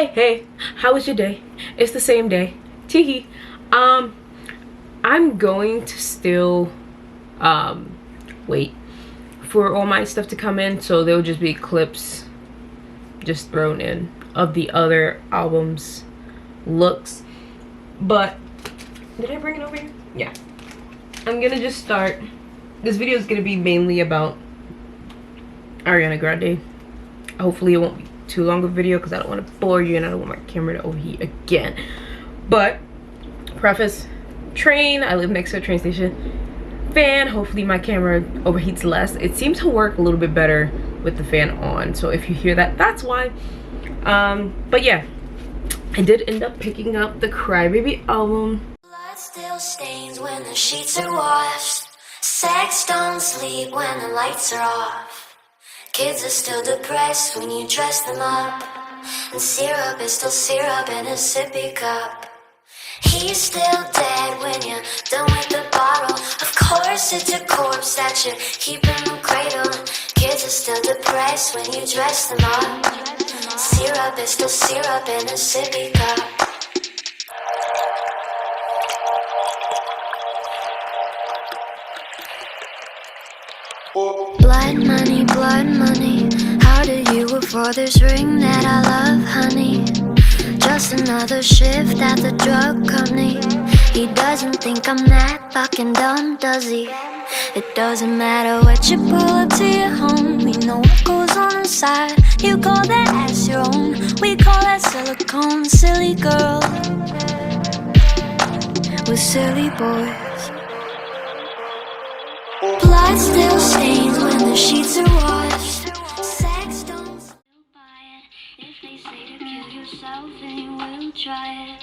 Hey, how was your day? It's the same day. Teehee. I'm going to still wait for all my stuff to come in, so there'll just be clips just thrown in of the other albums looks. But did I bring it over here? Yeah. I'm gonna just start. This video is gonna be mainly about Ariana Grande. Hopefully it won't be too long of a video because I don't want to bore you and I don't want my camera to overheat again. But preface, train, I live next to a train station. Fan, hopefully my camera overheats less. It seems to work a little bit better with the fan on, so if you hear that, that's why. But yeah, I did end up picking up the Crybaby album. Blood still stains when the sheets are washed. Sex don't sleep when the lights are off. Kids are still depressed when you dress them up. And syrup is still syrup in a sippy cup. He's still dead when you're done with the bottle. Of course it's a corpse that you keep in the cradle. Kids are still depressed when you dress them up. Syrup is still syrup in a sippy cup. Blood money, how do you afford this ring that I love, honey? Just another shift at the drug company. He doesn't think I'm that fucking dumb, does he? It doesn't matter what you pull up to your home. We know what goes on inside. You call that ass your own. We call that silicone, silly girl. We're silly boys. Blood still stains when the sheets are washed. Sex don't still buy it. If they say to kill yourself, then you will try it.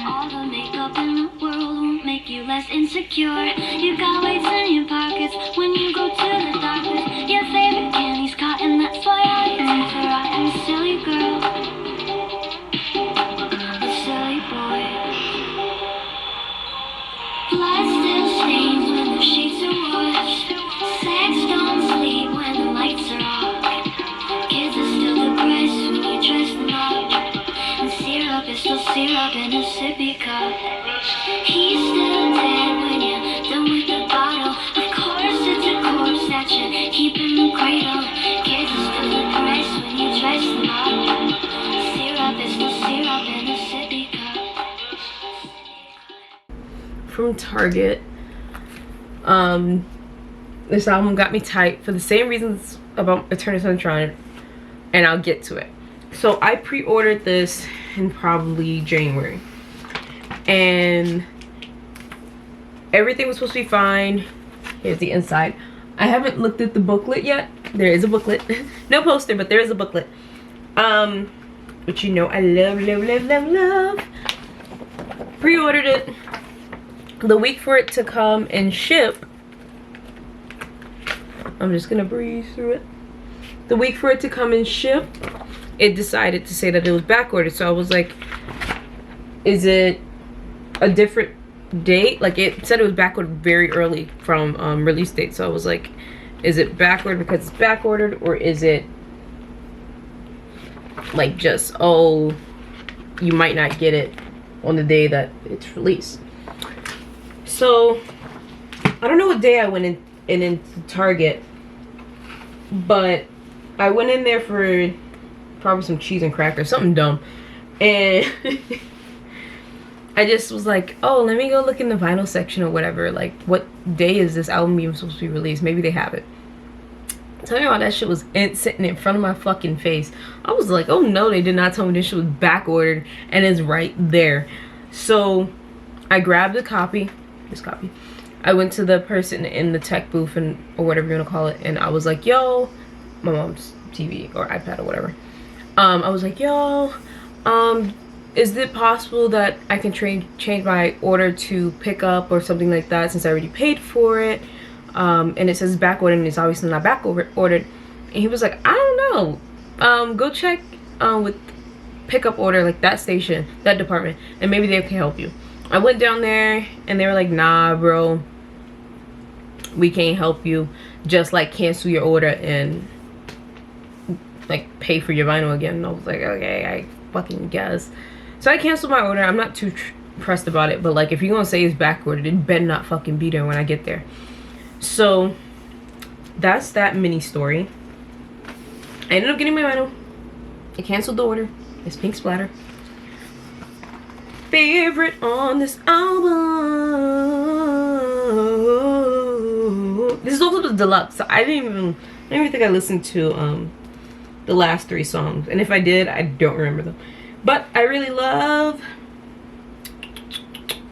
All the makeup in the world won't make you less insecure. You got weights in your pockets when you go to the doctors. Your favorite candy's cotton, that's why I am for rotten, silly girl. The silly boy. Blood still stains when the sheets are washed. Sex don't sleep when the lights are off. Kids are still depressed when you dress them up. And syrup is still syrup in a sippy cup. He's still dead when you're done with the bottle. Of course it's a corpse that you keep in the cradle. Kids are still depressed when you dress them up. Syrup is still syrup in a sippy cup. From Target. This album got me tight for the same reasons about Eternal Sunshine, and I'll get to it. So I pre-ordered this in probably January, and everything was supposed to be fine. Here's the inside. I haven't looked at the booklet yet. There is a booklet. No poster, but there is a booklet. Which you know I love. Pre-ordered it. The week for it to come and ship, I'm just gonna breeze through it. The week for it to come and ship, it decided to say that it was back ordered. So I was like, is it a different date? Like, it said it was back ordered very early from release date. So I was like, is it back ordered because it's back ordered, or is it like just, oh, you might not get it on the day that it's released? So I don't know what day I went in into Target, but I went in there for probably some cheese and crackers, something dumb, and I just was like, oh, let me go look in the vinyl section or whatever. Like, what day is this album even supposed to be released? Maybe they have it. Tell me why that shit was sitting in front of my fucking face. I was like, oh no, they did not tell me this shit was back ordered, and it's right there. So I grabbed a copy. This copy. I went to the person in the tech booth, and or whatever you want to call it, and I was like, yo, my mom's TV or iPad or whatever. I was like, yo, is it possible that I can change my order to pick up or something like that, since I already paid for it? And it says back ordered, and it's obviously not back ordered. And he was like, I don't know. Go check with pickup order, like that station, that department, and maybe they can help you. I went down there and they were like, nah bro, we can't help you, just like cancel your order and like pay for your vinyl again. And I was like, okay, I fucking guess. So I canceled my order. I'm not too pressed about it, but like if you're gonna say it's backordered, it better not fucking be there when I get there. So that's that mini story. I ended up getting my vinyl. I canceled the order. It's Pink Splatter. Favorite on this album. This is also the deluxe. So I didn't even think I listened to the last 3 songs. And if I did, I don't remember them. But I really love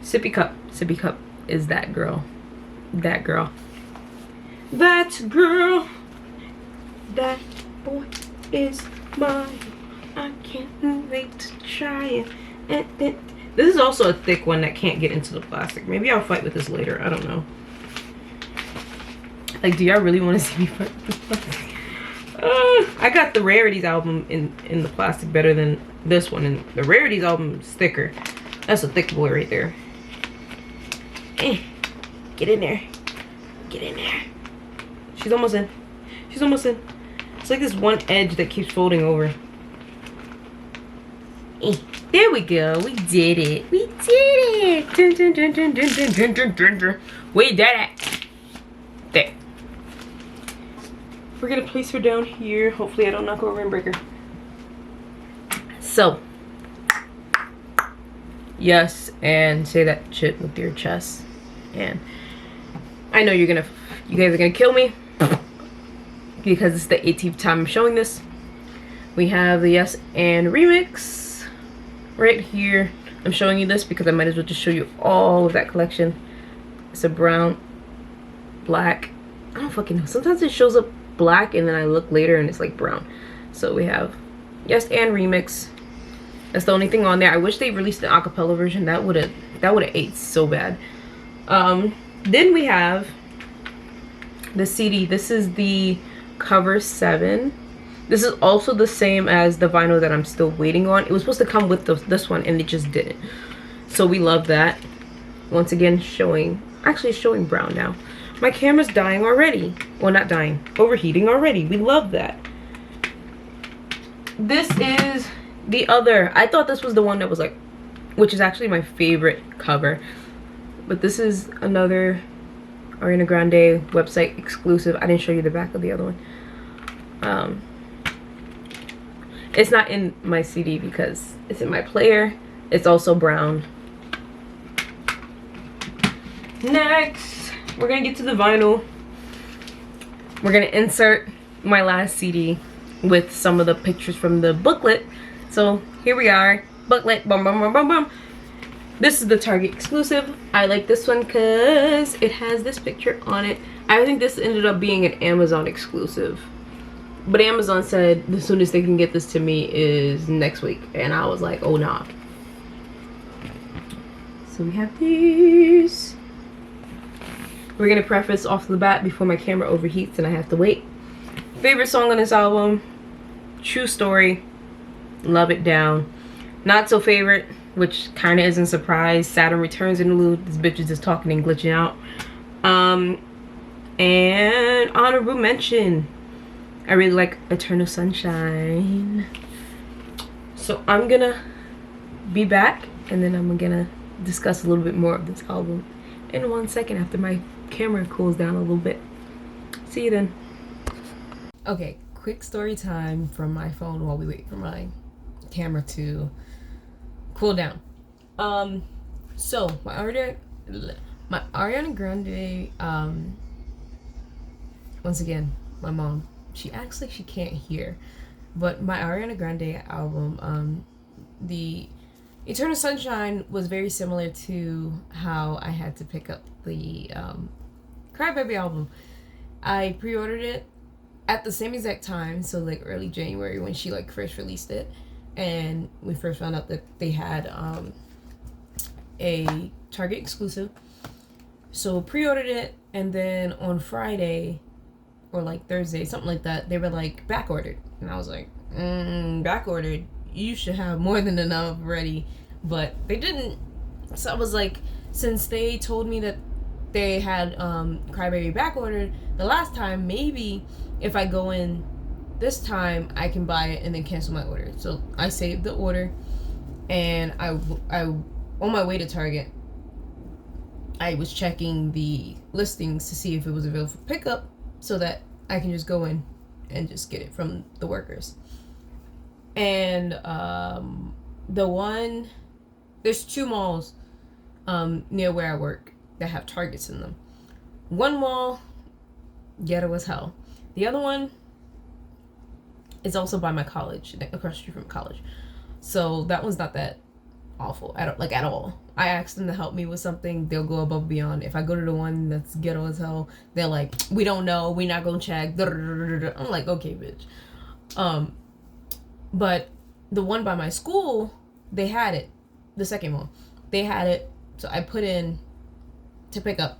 Sippy Cup. Sippy Cup is that girl. That girl. That girl. That boy is mine. I can't wait to try it. This is also a thick one that can't get into the plastic. Maybe I'll fight with this later. I don't know. Like, do y'all really want to see me fight with this plastic? I got the Rarities album in the plastic better than this one. And the Rarities album is thicker. That's a thick boy right there. Get in there. Get in there. She's almost in. She's almost in. It's like this one edge that keeps folding over. There we go. We did it. We did it. Dun, dun, dun, dun, dun, dun, dun, dun, dun, dun. We did it. There. We're gonna place her down here. Hopefully I don't knock over and break her. So. Yes, and say that shit with your chest. And I know you guys are gonna kill me. Because it's the 18th time I'm showing this. We have the Yes and remix. Right here, I'm showing you this because I might as well just show you all of that collection. It's a brown, black, I don't fucking know. Sometimes it shows up black and then I look later and it's like brown. So we have Yes and remix. That's the only thing on there. I wish they released the acapella version. That would have ate so bad. Then we have the CD. This is the cover 7. This is also the same as the vinyl that I'm still waiting on. It was supposed to come with this one and it just didn't. So we love that. Once again, showing brown now. My camera's dying already. Well, not dying, overheating already. We love that. This is the other. I thought this was the one that was like, which is actually my favorite cover. But this is another Ariana Grande website exclusive. I didn't show you the back of the other one. It's not in my CD because it's in my player. It's also brown. Next, we're gonna get to the vinyl. We're gonna insert my last CD with some of the pictures from the booklet. So here we are, booklet, bum bum bum bum bum. This is the Target exclusive. I like this one because it has this picture on it. I think this ended up being an Amazon exclusive. But Amazon said the soonest they can get this to me is next week. And I was like, oh nah. So we have these. We're gonna preface off the bat before my camera overheats and I have to wait. Favorite song on this album, True Story, Love It Down. Not so favorite, which kind of isn't a surprise, Saturn Returns interlude. This bitch is just talking and glitching out. And honorable mention, I really like Eternal Sunshine. So I'm gonna be back and then I'm gonna discuss a little bit more of this album in 1 second after my camera cools down a little bit. See you then. Okay, quick story time from my phone while we wait for my camera to cool down. So my Ariana Grande, once again, my mom, she acts like she can't hear, but my Ariana Grande album, the Eternal Sunshine was very similar to how I had to pick up the Crybaby album. I pre-ordered it at the same exact time, so like early January when she like first released it, and we first found out that they had a Target exclusive. So pre-ordered it, and then on Friday or like Thursday, something like that, they were like back ordered, and I was like, back ordered? You should have more than enough ready. But they didn't. So I was like, since they told me that they had Crybaby back ordered the last time, maybe if I go in this time I can buy it and then cancel my order. So I saved the order, and I on my way to Target, I was checking the listings to see if it was available for pickup, so that I can just go in and just get it from the workers. And there's 2 malls near where I work that have Targets in them. One mall, ghetto as hell. The other one is also by my college, across the street from college. So that one's not that awful at all. I asked them to help me with something, they'll go above and beyond. If I go to the one that's ghetto as hell, they're like, we don't know, we're not gonna check. I'm like, okay, bitch. But the one by my school, they had it. The second one, they had it. So I put in to pick up.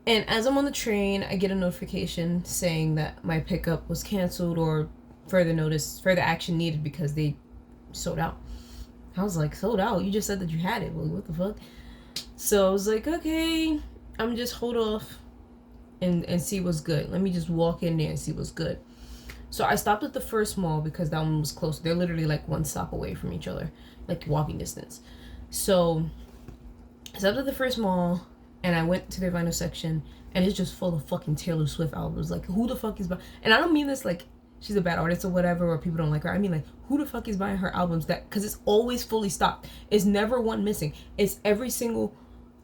And as I'm on the train, I get a notification saying that my pickup was canceled, or further action needed because they sold out. I was like, sold out? You just said that you had it. Well, what the fuck? So I was like, okay, I'm just hold off and see what's good. Let me just walk in there and see what's good. So I stopped at the first mall because that one was close. They're literally like 1 stop away from each other, like walking distance. So I stopped at the first mall and I went to their vinyl section, and it's just full of fucking Taylor Swift albums. Like, who the fuck is buying? And I don't mean this like she's a bad artist or whatever, or people don't like her. I mean, like, who the fuck is buying her albums? That, because it's always fully stocked. It's never one missing. It's every single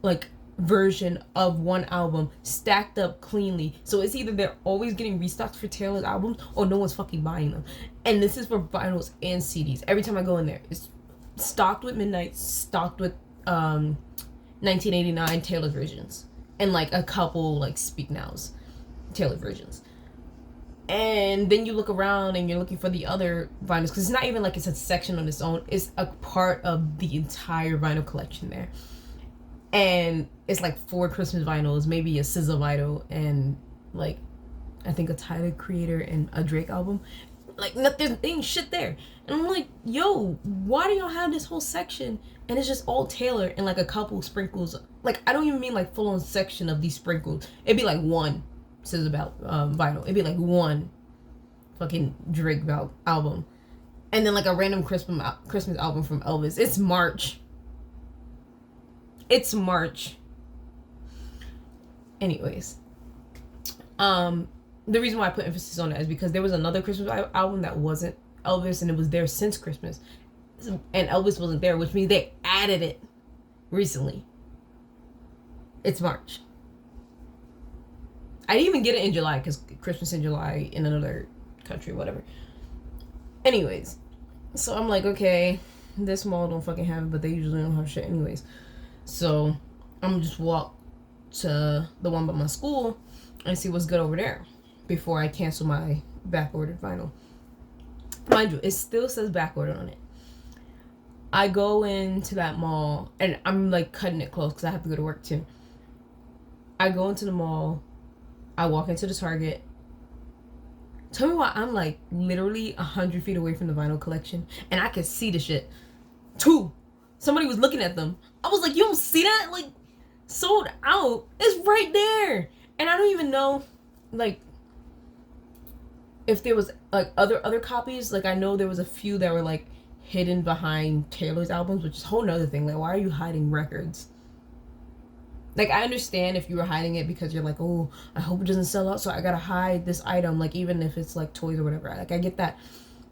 like version of one album stacked up cleanly. So it's either they're always getting restocked for Taylor's albums, or no one's fucking buying them. And this is for vinyls and CDs. Every time I go in there, it's stocked with Midnight, stocked with 1989 Taylor versions, and like a couple like Speak Nows Taylor versions. And then you look around and you're looking for the other vinyls, because it's not even like it's a section on its own. It's a part of the entire vinyl collection there. And it's like 4 Christmas vinyls, maybe a SZA vinyl, and like I think a Tyler Creator and a Drake album. Like, there ain't shit there. And I'm like, yo, why do y'all have this whole section and it's just all Taylor and like a couple sprinkles? Like, I don't even mean like full on section of these sprinkles. It'd be like one SZA about vinyl. It'd be like one fucking Drake album, and then like a random Christmas album from Elvis. It's March. Anyways, the reason why I put emphasis on that is because there was another Christmas album that wasn't Elvis, and it was there since Christmas, and Elvis wasn't there, which means they added it recently. It's March. I didn't even get it in July, because Christmas in July in another country, whatever. Anyways, so I'm like, okay, this mall don't fucking have it, but they usually don't have shit anyways. So I'm gonna just walk to the one by my school and see what's good over there before I cancel my back ordered vinyl. Mind you, it still says back ordered on it. I go into that mall, and I'm like cutting it close because I have to go to work too. I go into the mall, I walk into the Target. Tell me why I'm like literally 100 feet away from the vinyl collection and I can see the shit. 2, somebody was looking at them. I was like, you don't see that? Like, sold out. It's right there. And I don't even know, like, if there was like other copies. Like, I know there was a few that were like hidden behind Taylor's albums, which is a whole nother thing. Like, why are you hiding records? Like, I understand if you were hiding it because you're like, oh, I hope it doesn't sell out, so I gotta hide this item, like, even if it's like toys or whatever. Like, I get that.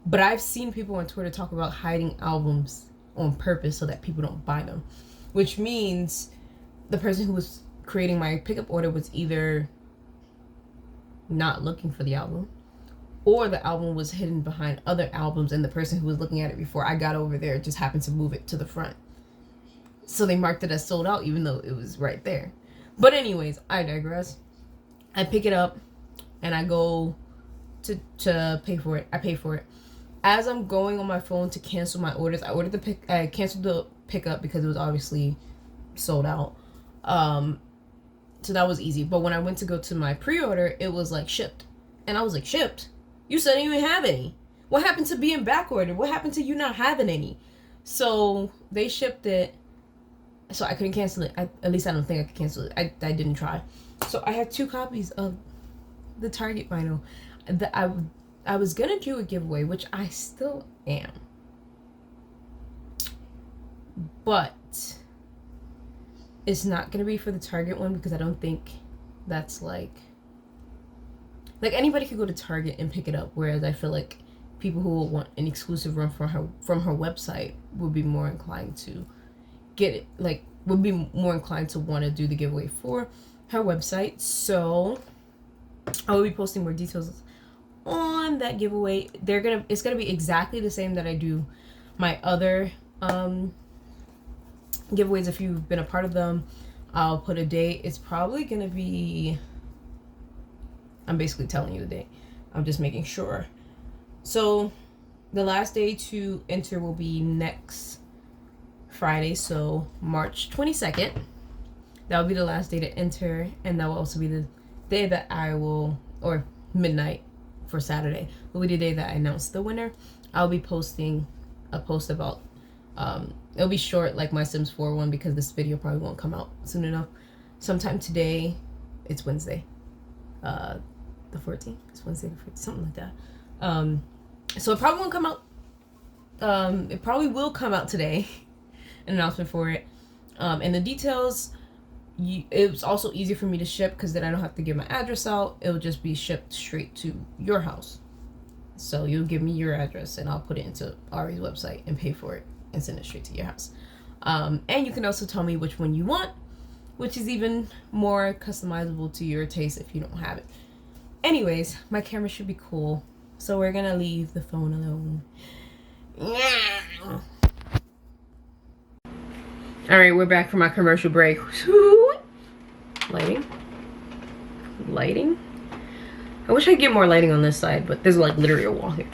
But I've seen people on Twitter talk about hiding albums on purpose so that people don't buy them, which means the person who was creating my pickup order was either not looking for the album, or the album was hidden behind other albums, and the person who was looking at it before I got over there just happened to move it to the front. So they marked it as sold out even though it was right there. But anyways, I digress. I pick it up and I go to pay for it. I pay for it. As I'm going on my phone to cancel my orders, I canceled the pickup because it was obviously sold out. So that was easy. But when I went to go to my pre-order, it was like shipped. And I was like, shipped? You said you didn't have any. What happened to being back ordered? What happened to you not having any? So they shipped it. So I couldn't cancel it. At least I don't think I could cancel it. I didn't try. So I had 2 copies of the Target vinyl. I was gonna do a giveaway, which I still am, but it's not gonna be for the Target one because I don't think that's like anybody could go to Target and pick it up, whereas I feel like people who will want an exclusive run from her website would be more inclined to get it, like would be more inclined to want to do the giveaway for her website. So I will be posting more details on that giveaway. It's gonna be exactly the same that I do my other giveaways. If you've been a part of them, I'll put a date. It's probably gonna be, I'm basically telling you the date, I'm just making sure. So the last day to enter will be next Friday, so March 22nd. That will be the last day to enter, and that will also be the day that I will, or midnight for Saturday will be the day that I announce the winner. I'll be posting a post about it'll be short like my Sims 4 one because this video probably won't come out soon enough. Sometime today, it's Wednesday, the 14th. It's Wednesday the 14th, something like that. So it probably won't come out. It probably will come out today, an announcement for it. And the details, it's also easy for me to ship because then I don't have to give my address out. It'll just be shipped straight to your house. So you'll give me your address and I'll put it into Ari's website and pay for it and send it straight to your house. And you can also tell me which one you want, which is even more customizable to your taste if you don't have it. Anyways, my camera should be cool, so we're gonna leave the phone alone. All right, we're back from my commercial break. Lighting. I wish I could get more lighting on this side, but there's like literally a wall here.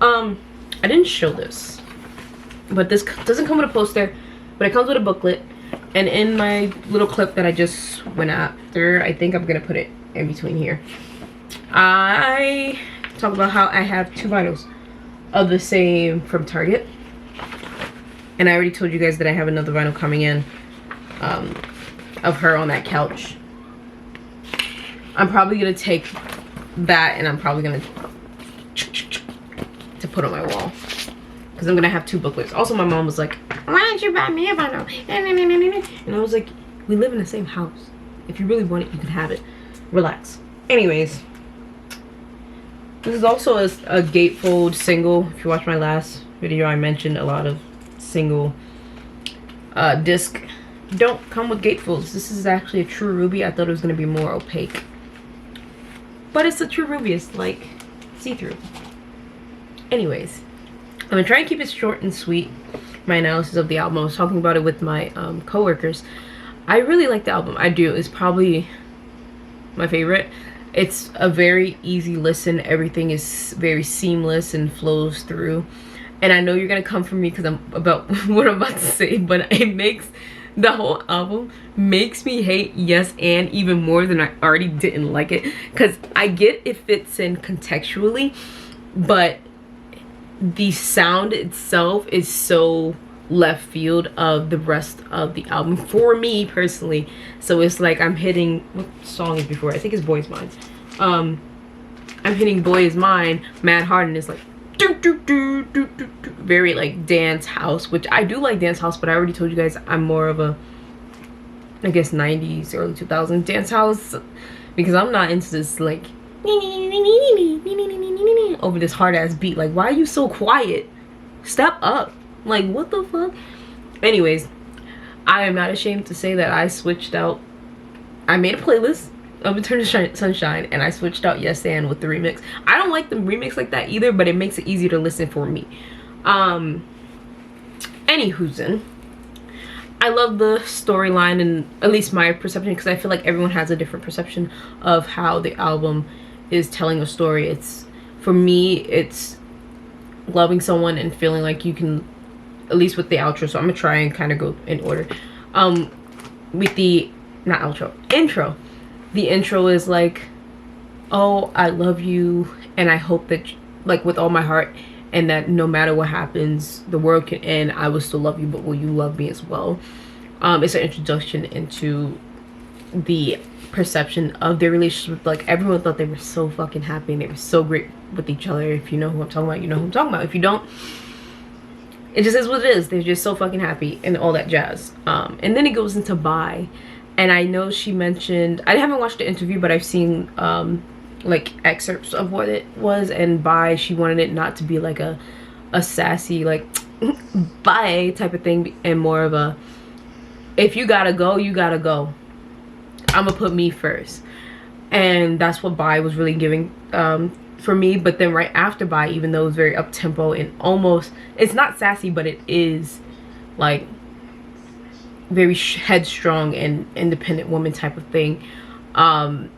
I didn't show this, but this doesn't come with a poster, but it comes with a booklet. And in my little clip that I just went after, I think I'm gonna put it in between here. I talk about how I have 2 vinyls of the same from Target, and I already told you guys that I have another vinyl coming in of her on that couch. I'm probably gonna take that and I'm probably gonna to put on my wall because I'm gonna have 2 booklets. Also, my mom was like, "Why don't you buy me a vinyl?" And I was like, "We live in the same house. If you really want it, you can have it. Relax." Anyways, this is also a gatefold single. If you watch my last video, I mentioned a lot of single disc don't come with gatefolds. This is actually a true ruby. I thought it was going to be more opaque, but it's a true ruby. It's like see-through. Anyways, I'm gonna try and keep it short and sweet. My analysis of the album, I was talking about it with my co-workers. I really like the album. I do. It's probably my favorite. It's a very easy listen. Everything is very seamless and flows through. And I know you're gonna come for me because I'm about what I'm about to say, but it makes the whole album makes me hate Yes and even more than I already didn't like it. Because I get it fits in contextually, but the sound itself is so left field of the rest of the album for me personally. So it's like I'm hitting, what song is before? I think it's Boy Is Mine. I'm hitting Boy Is Mine mad hard, and it's like do, do, do, do, do, do, very like dance house, which I do like dance house, but I already told you guys I'm more of a, I guess, 90s early 2000s dance house, because I'm not into this like over this hard ass beat. Like, why are you so quiet? Step up. Like, what the fuck? Anyways, I am not ashamed to say that I switched out, I made a playlist of Eternal Sunshine and I switched out Yes and with the remix. I don't like the remix like that either, but it makes it easier to listen for me. Anywhoozin, I love the storyline, and at least my perception, because I feel like everyone has a different perception of how the album is telling a story. It's, for me, it's loving someone and feeling like you can, at least with the outro, so I'm gonna try and kind of go in order. With the, not outro, intro. The intro is like, oh, I love you, and I hope that, like, with all my heart, and that no matter what happens, the world can end, I will still love you, but will you love me as well? It's an introduction into the perception of their relationship. Like, everyone thought they were so fucking happy and they were so great with each other. If you know who I'm talking about, you know who I'm talking about. If you don't, it just is what it is. They're just so fucking happy and all that jazz. And then it goes into Bye, and I know she mentioned, I haven't watched the interview, but I've seen like excerpts of what it was. And Bye, she wanted it not to be like a sassy like bye type of thing, and more of a, if you gotta go, you gotta go. I'm gonna put me first. And that's what Bye was really giving for me. But then right after Bye, even though it was very up tempo and almost, it's not sassy, but it is like very headstrong and independent woman type of thing. Then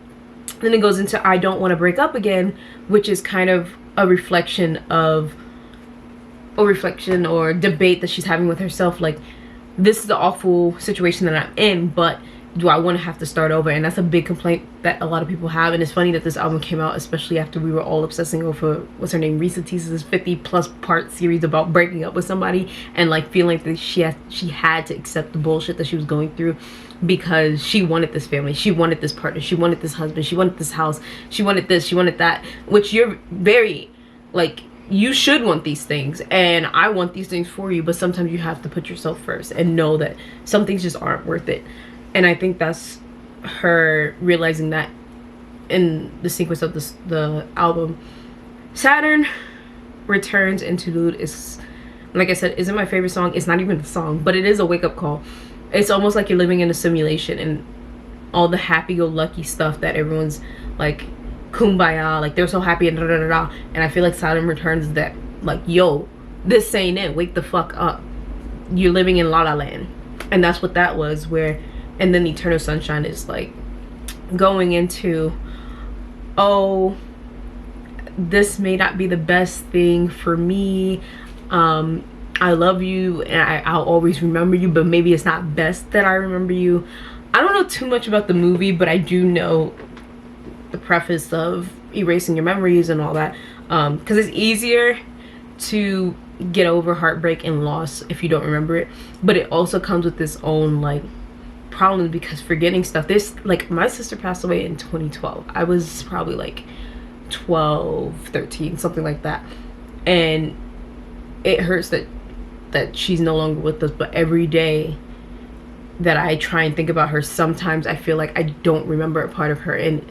it goes into I Don't Want to Break Up Again, which is kind of a reflection or debate that she's having with herself. Like, this is the awful situation that I'm in, but do I want to have to start over? And that's a big complaint that a lot of people have. And it's funny that this album came out especially after we were all obsessing over, what's her name, Risa Teesa's 50+ part series about breaking up with somebody, and like feeling that she had to accept the bullshit that she was going through because she wanted this family, she wanted this partner, she wanted this husband, she wanted this house, she wanted this, she wanted that, which you're very, like, you should want these things, and I want these things for you, but sometimes you have to put yourself first and know that some things just aren't worth it. And I think that's her realizing that in the sequence of the album. Saturn Returns Interlude is, like I said, isn't my favorite song. It's not even the song, but it is a wake-up call. It's almost like you're living in a simulation, and all the happy-go-lucky stuff that everyone's like kumbaya, like they're so happy and da da da da. And I feel like Saturn Returns is that, like, yo, this ain't it, wake the fuck up, you're living in La La Land. And that's what that was. Where, and then Eternal Sunshine is like going into, oh, this may not be the best thing for me, I love you and I'll always remember you, but maybe it's not best that I remember you. I don't know too much about the movie, but I do know the preface of erasing your memories and all that, because it's easier to get over heartbreak and loss if you don't remember it, but it also comes with its own like problems, because forgetting stuff, this, like, my sister passed away in 2012. I was probably like 12, 13, something like that, and it hurts that she's no longer with us. But every day that I try and think about her, sometimes I feel like I don't remember a part of her, and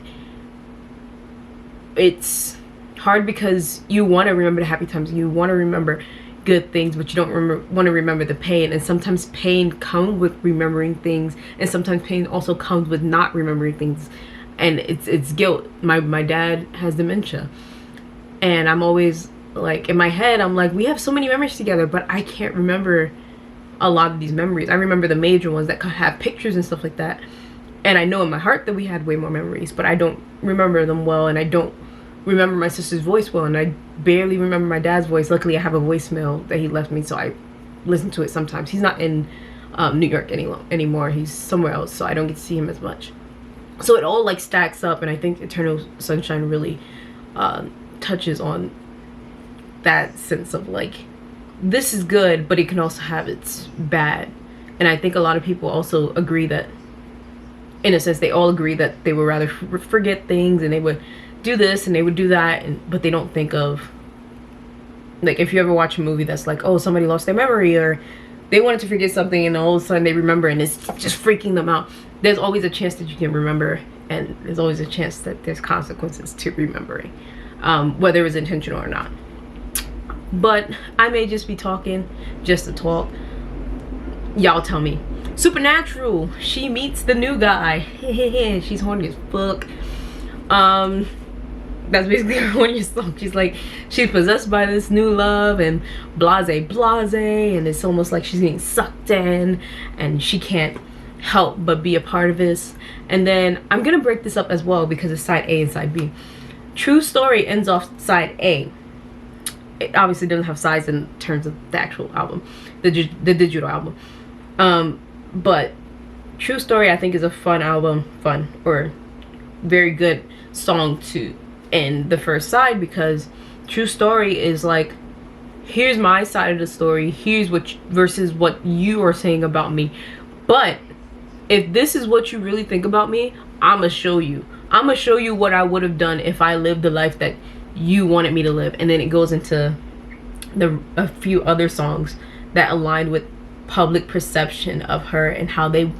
it's hard because you want to remember the happy times, you want to remember good things, but you don't want to remember the pain. And sometimes pain comes with remembering things, and sometimes pain also comes with not remembering things, and it's guilt. My dad has dementia, and I'm always like, in my head I'm like, we have so many memories together, but I can't remember a lot of these memories. I remember the major ones that have pictures and stuff like that, and I know in my heart that we had way more memories, but I don't remember them well, and I don't remember my sister's voice well, and I barely remember my dad's voice. Luckily I have a voicemail that he left me, so I listen to it sometimes. He's not in New York anymore. He's somewhere else, so I don't get to see him as much. So it all like stacks up, and I think Eternal Sunshine really touches on that sense of like, this is good, but it can also have its bad. And I think a lot of people also agree that, in a sense, they all agree that they would rather forget things, and they would do this and they would do that, but they don't think of, like, if you ever watch a movie that's like, oh, somebody lost their memory, or they wanted to forget something and all of a sudden they remember, and it's just freaking them out. There's always a chance that you can remember, and there's always a chance that there's consequences to remembering, whether it's intentional or not. But I may just be talking just to talk. Y'all tell me. Supernatural, she meets the new guy. She's horny as fuck. That's basically her horniest song. She's like, she's possessed by this new love, and blase blase, and it's almost like she's getting sucked in, and she can't help but be a part of this. And then I'm gonna break this up as well, because it's side A and side B. True Story ends off side A. It obviously doesn't have sides in terms of the actual album, the digital album, but True Story I think is a fun or very good song to end the first side, because True Story is like, here's my side of the story, here's what versus what you are saying about me, but if this is what you really think about me, I'ma show you. I'ma show you what I would have done if I lived the life that you wanted me to live. And then it goes into a few other songs that aligned with public perception of her and how they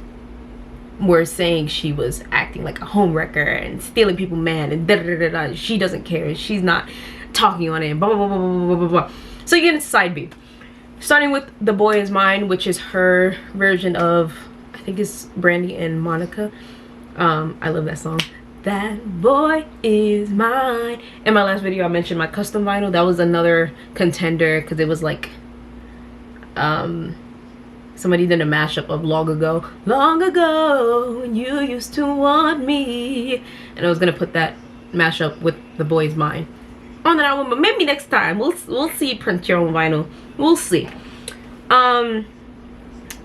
were saying she was acting like a homewrecker and stealing people's man and da da da da. She doesn't care. She's not talking on it. And blah blah blah blah blah blah blah. So you get into side B, starting with "The Boy Is Mine," which is her version of, I think it's Brandy and Monica. I love that song. That boy is mine. In my last video I mentioned my custom vinyl. That was another contender because it was like somebody did a mashup of long ago when you used to want me, and I was gonna put that mashup with "The Boy Is Mine" on that album, but maybe next time. We'll see. Print your own vinyl, we'll see.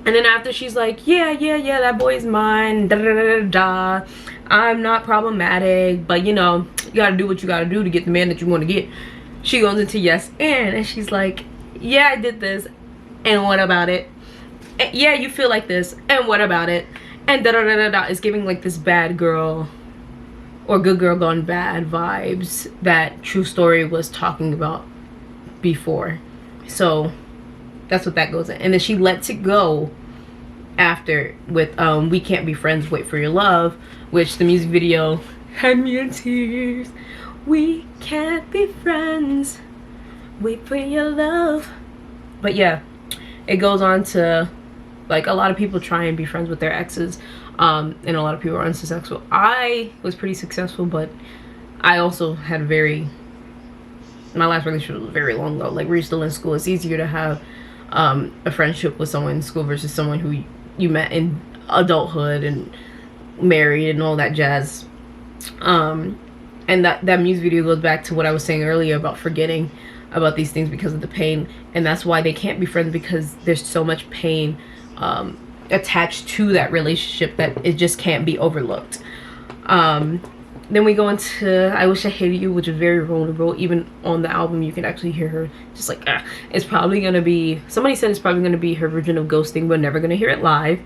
And then after she's like, yeah, that boy is mine, da da da da da. I'm not problematic, but you know, you gotta do what you gotta do to get the man that you want to get. She goes into "Yes and she's like, yeah, I did this, and what about it? And, yeah, you feel like this, and what about it? And da da da da da. It's giving like this bad girl or good girl gone bad vibes that True Story was talking about before. So that's what that goes in. And then she lets it go after with "We Can't Be Friends, Wait for Your Love," which the music video had me in tears. We can't be friends, wait for your love. But yeah, it goes on to, like, a lot of people try and be friends with their exes, and a lot of people are unsuccessful. I was pretty successful, but I also had my last relationship was very long ago. Like, we're still in school. It's easier to have a friendship with someone in school versus someone who you met in adulthood and married and all that jazz. And that music video goes back to what I was saying earlier about forgetting about these things because of the pain, and that's why they can't be friends, because there's so much pain attached to that relationship that it just can't be overlooked. Then we go into "I Wish I Hated You," which is very vulnerable. Even on the album you can actually hear her just like, it's probably gonna be, somebody said it's probably gonna be her version of ghosting. We're never gonna hear it live,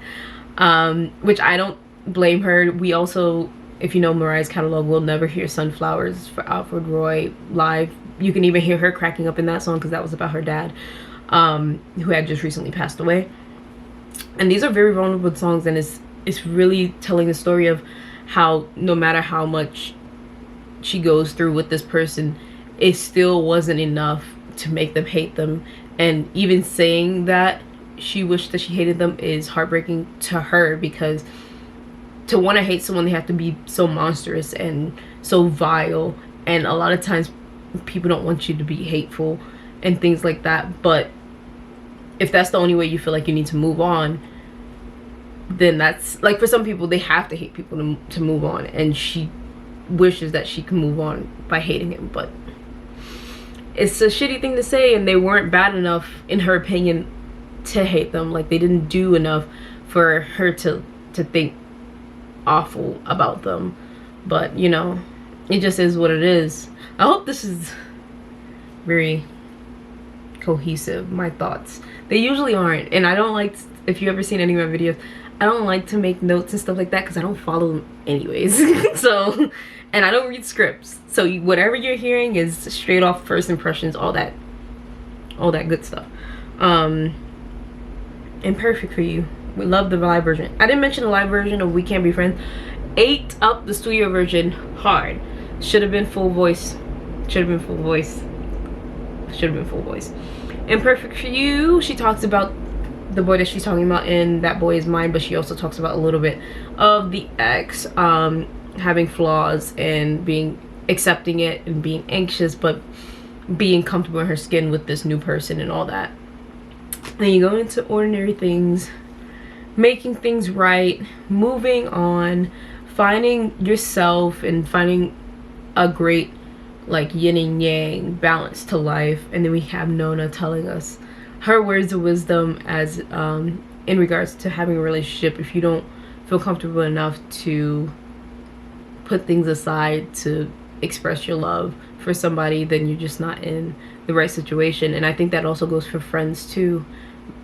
which I don't blame her. We also, if you know Mariah's catalog, we'll never hear "Sunflowers" for Alfred Roy live. You can even hear her cracking up in that song because that was about her dad, who had just recently passed away. And these are very vulnerable songs, and it's really telling the story of how no matter how much she goes through with this person, it still wasn't enough to make them hate them. And even saying that she wished that she hated them is heartbreaking to her, because to want to hate someone, they have to be so monstrous and so vile, and a lot of times people don't want you to be hateful and things like that. But if that's the only way you feel like you need to move on, then that's, like, for some people they have to hate people to move on, and she wishes that she can move on by hating him. But it's a shitty thing to say, and they weren't bad enough in her opinion to hate them. Like, they didn't do enough for her to think awful about them. But you know, it just is what it is. I hope this is very cohesive, my thoughts. They usually aren't, and I don't like, if you ever seen any of my videos, I don't like to make notes and stuff like that because I don't follow them anyways. So, and I don't read scripts, so whatever you're hearing is straight off first impressions, all that good stuff. And "Perfect for You," we love the live version. I didn't mention the live version of "We Can't Be Friends." Ate up the studio version hard. Should have been full voice. Should have been full voice. Should have been full voice. And "Perfect for You," she talks about the boy that she's talking about in "That Boy Is Mine," but she also talks about a little bit of the ex having flaws and accepting it and being anxious, but being comfortable in her skin with this new person and all that. Then you go into "Ordinary Things," making things right, moving on, finding yourself and finding a great, like, yin and yang balance to life. And then we have Nona telling us her words of wisdom as in regards to having a relationship. If you don't feel comfortable enough to put things aside to express your love for somebody, then you're just not in the right situation. And I think that also goes for friends too.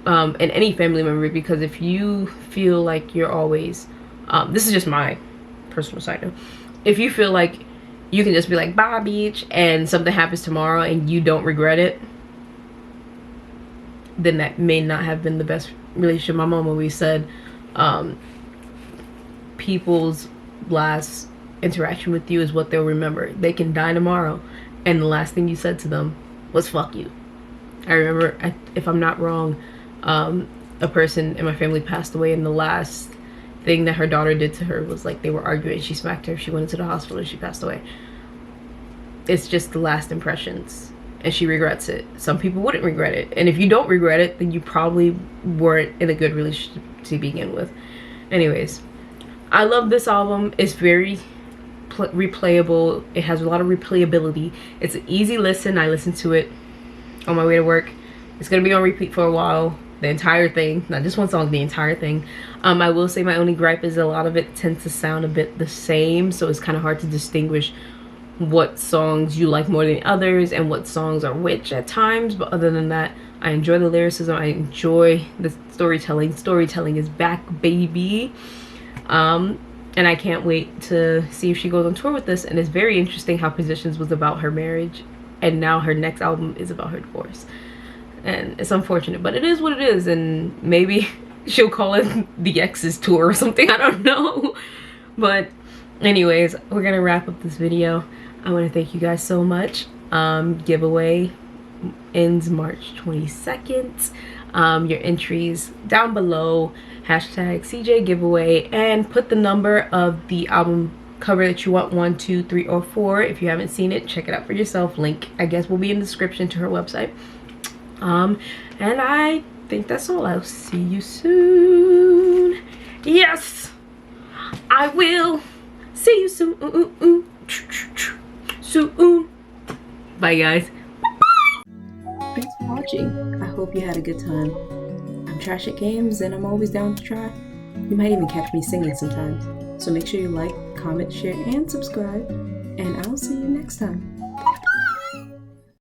and any family member, because if you feel like you're always, this is just my personal side note, if you feel like you can just be like, bye bitch, and something happens tomorrow and you don't regret it, then that may not have been the best relationship. My mom always said, people's last interaction with you is what they'll remember. They can die tomorrow and the last thing you said to them was fuck you. I remember, if I'm not wrong, a person in my family passed away, and the last thing that her daughter did to her was like, they were arguing, she smacked her, she went into the hospital, and she passed away. It's just the last impressions, and she regrets it. Some people wouldn't regret it, and if you don't regret it, then you probably weren't in a good relationship to begin with. Anyways, I love this album. It's very replayable. It has a lot of replayability. It's an easy listen. I listened to it on my way to work. It's gonna be on repeat for a while, the entire thing, not just one song, the entire thing. I will say my only gripe is a lot of it tends to sound a bit the same, so it's kind of hard to distinguish what songs you like more than others and what songs are which at times. But other than that, I enjoy the lyricism, I enjoy the storytelling is back, baby. And I can't wait to see if she goes on tour with this. And it's very interesting how Positions was about her marriage, and now her next album is about her divorce. And it's unfortunate, but it is what it is, and maybe she'll call it the Ex's tour or something, I don't know. But anyways, we're gonna wrap up this video. I want to thank you guys so much. Giveaway ends March 22nd. Your entries down below, hashtag CJ giveaway, and put the number of the album cover that you want, 1, 2, 3, or 4. If you haven't seen it, check it out for yourself. Link, I guess, will be in the description to her website. And I think that's all. I'll see you soon. Yes, I will see you soon. Soon. Bye, guys. Thanks for watching. I hope you had a good time. I'm trash at games, and I'm always down to try. You might even catch me singing sometimes. So make sure you like, comment, share, and subscribe. And I'll see you next time. Bye.